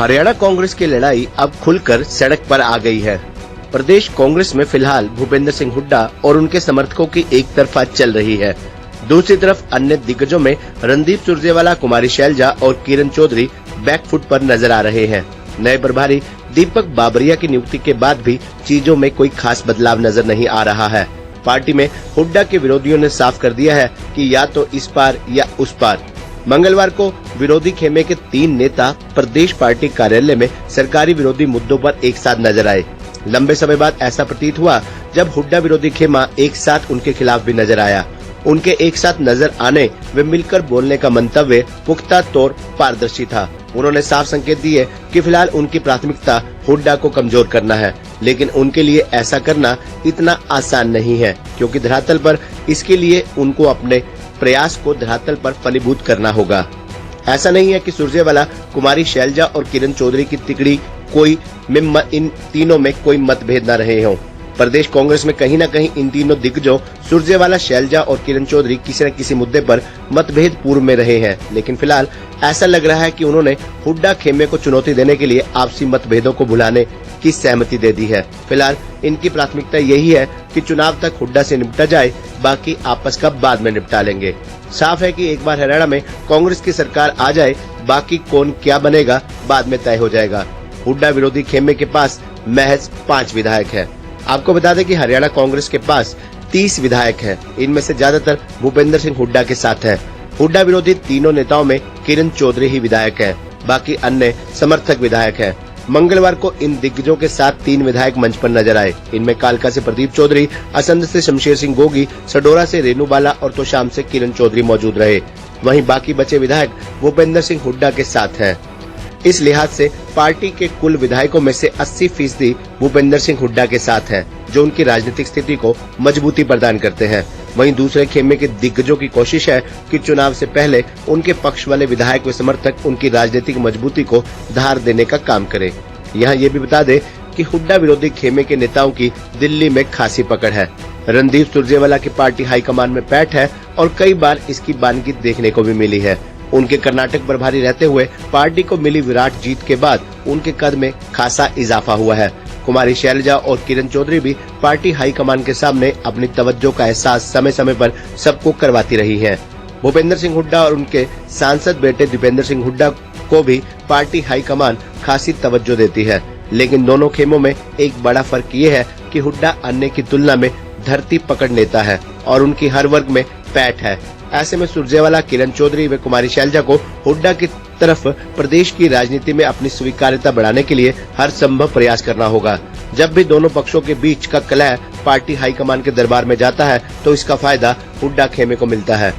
हरियाणा कांग्रेस की लड़ाई अब खुलकर सड़क पर आ गई है। प्रदेश कांग्रेस में फिलहाल भूपेंद्र सिंह हुड्डा और उनके समर्थकों की एक तरफा चल रही है। दूसरी तरफ अन्य दिग्गजों में रणदीप सुरजेवाला, कुमारी शैलजा और किरण चौधरी बैकफुट पर नजर आ रहे हैं। नए प्रभारी दीपक बाबरिया की नियुक्ति के बाद भी चीजों में कोई खास बदलाव नजर नहीं आ रहा है। पार्टी में हुड्डा के विरोधियों ने साफ कर दिया है कि या तो इस पार या उस पार। मंगलवार को विरोधी खेमे के 3 नेता प्रदेश पार्टी कार्यालय में सरकारी विरोधी मुद्दों पर एक साथ नजर आए। लंबे समय बाद ऐसा प्रतीत हुआ जब हुड्डा विरोधी खेमा एक साथ उनके खिलाफ भी नजर आया। उनके एक साथ नजर आने व मिलकर बोलने का मंतव्य पुख्ता तौर पारदर्शी था। उन्होंने साफ संकेत दिए कि फिलहाल उनकी प्राथमिकता हुड्डा को कमजोर करना है, लेकिन उनके लिए ऐसा करना इतना आसान नहीं है, क्योंकि धरातल पर इसके लिए उनको अपने प्रयास को धरातल पर फलीभूत करना होगा। ऐसा नहीं है कि सुरजेवाला, कुमारी शैलजा और किरण चौधरी की तिकड़ी इन तीनों में कोई मतभेद न रहे हों। प्रदेश कांग्रेस में कहीं न कहीं इन तीनों दिग्गजों सुरजेवाला, शैलजा और किरण चौधरी किसी न किसी मुद्दे पर मतभेद पूर्व में रहे हैं, लेकिन फिलहाल ऐसा लग रहा है कि उन्होंने हुड्डा खेमे को चुनौती देने के लिए आपसी मतभेदों को भुलाने की सहमति दे दी है। फिलहाल इनकी प्राथमिकता यही है कि चुनाव तक हुड्डा से निपटा जाए, बाकी आपस का बाद में निपटा लेंगे। साफ है कि एक बार हरियाणा में कांग्रेस की सरकार आ जाए, बाकी कौन क्या बनेगा बाद में तय हो जाएगा। हुड्डा विरोधी खेमे के पास महज 5 विधायक है। आपको बता दें कि हरियाणा कांग्रेस के पास 30 विधायक हैं। इनमें से ज्यादातर भूपेंद्र सिंह हुड्डा के साथ हैं। हुड्डा विरोधी तीनों नेताओं में किरण चौधरी ही विधायक है, बाकी अन्य समर्थक विधायक हैं। मंगलवार को इन दिग्गजों के साथ 3 विधायक मंच पर नजर आए। इनमें कालका से प्रदीप चौधरी, असंध से शमशेर सिंह गोगी, सडोरा से रेणु बाला और तोशाम से किरण चौधरी मौजूद रहे। वहीं बाकी बचे विधायक भूपेंद्र सिंह हुड्डा के साथ हैं। इस लिहाज से पार्टी के कुल विधायकों में से 80% भूपेंद्र सिंह हुड्डा के साथ हैं, जो उनकी राजनीतिक स्थिति को मजबूती प्रदान करते हैं। वहीं दूसरे खेमे के दिग्गजों की कोशिश है कि चुनाव से पहले उनके पक्ष वाले विधायक व समर्थक उनकी राजनीतिक मजबूती को धार देने का काम करें। यहाँ ये भी बता दें कि हुड्डा विरोधी खेमे के नेताओं की दिल्ली में खासी पकड़ है। रणदीप सुरजेवाला की पार्टी हाईकमान में पैठ है और कई बार इसकी बानगी देखने को भी मिली है। उनके कर्नाटक प्रभारी रहते हुए पार्टी को मिली विराट जीत के बाद उनके कद में खासा इजाफा हुआ है। कुमारी शैलजा और किरण चौधरी भी पार्टी हाईकमान के सामने अपनी तवज्जो का एहसास समय समय पर सबको करवाती रही हैं। भूपेंद्र सिंह हुड्डा और उनके सांसद बेटे दीपेंद्र सिंह हुड्डा को भी पार्टी हाईकमान खासी तवज्जो देती है, लेकिन दोनों खेमों में एक बड़ा फर्क ये है कि हुड्डा अन्य की तुलना में धरती पकड़ नेता है और उनकी हर वर्ग में पैठ है। ऐसे में सुरजेवाला, किरण चौधरी व कुमारी शैलजा को हुड्डा की तरफ प्रदेश की राजनीति में अपनी स्वीकार्यता बढ़ाने के लिए हर संभव प्रयास करना होगा। जब भी दोनों पक्षों के बीच का कलह पार्टी हाईकमान के दरबार में जाता है तो इसका फायदा हुड्डा खेमे को मिलता है।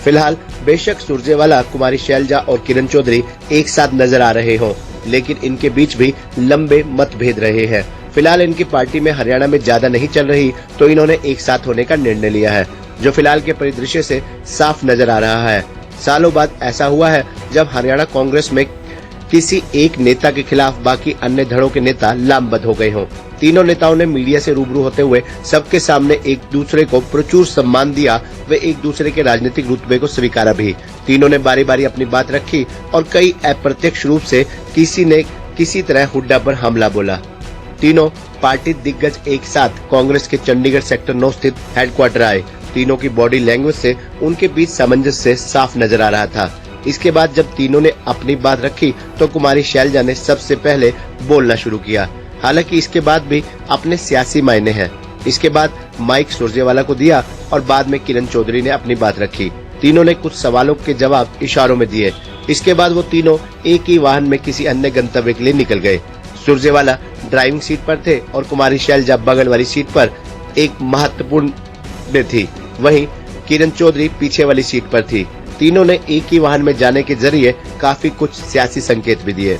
फिलहाल बेशक सुरजेवाला, कुमारी शैलजा और किरण चौधरी एक साथ नजर आ रहे हों, लेकिन इनके बीच भी लंबे मतभेद रहे हैं। फिलहाल इनकी पार्टी में हरियाणा में ज्यादा नहीं चल रही, तो इन्होंने एक साथ होने का निर्णय लिया है, जो फिलहाल के परिदृश्य से साफ नजर आ रहा है। सालों बाद ऐसा हुआ है जब हरियाणा कांग्रेस में किसी एक नेता के खिलाफ बाकी अन्य धड़ों के नेता लामबंद हो गए हों। तीनों नेताओं ने मीडिया से रूबरू होते हुए सबके सामने एक दूसरे को प्रचुर सम्मान दिया व एक दूसरे के राजनीतिक रुतबे को स्वीकारा भी। तीनों ने बारी बारी अपनी बात रखी और कई अप्रत्यक्ष रूप से किसी ने किसी तरह हुड्डा पर हमला बोला। तीनों पार्टी दिग्गज एक साथ कांग्रेस के चंडीगढ़ सेक्टर 9 स्थित हेडक्वार्टर आए। तीनों की बॉडी लैंग्वेज से उनके बीच सामंजस्य साफ नजर आ रहा था। इसके बाद जब तीनों ने अपनी बात रखी तो कुमारी शैलजा ने सबसे पहले बोलना शुरू किया। हालांकि इसके बाद भी अपने सियासी मायने हैं। इसके बाद माइक सुरजेवाला को दिया और बाद में किरण चौधरी ने अपनी बात रखी। तीनों ने कुछ सवालों के जवाब इशारों में दिए। इसके बाद वो तीनों एक ही वाहन में किसी अन्य गंतव्य के लिए निकल गए। सुरजेवाला ड्राइविंग सीट पर थे और कुमारी शैलजा बगल वाली सीट पर एक महत्वपूर्ण में थी। वहीं किरण चौधरी पीछे वाली सीट पर थी। तीनों ने एक ही वाहन में जाने के जरिए काफी कुछ सियासी संकेत भी दिए।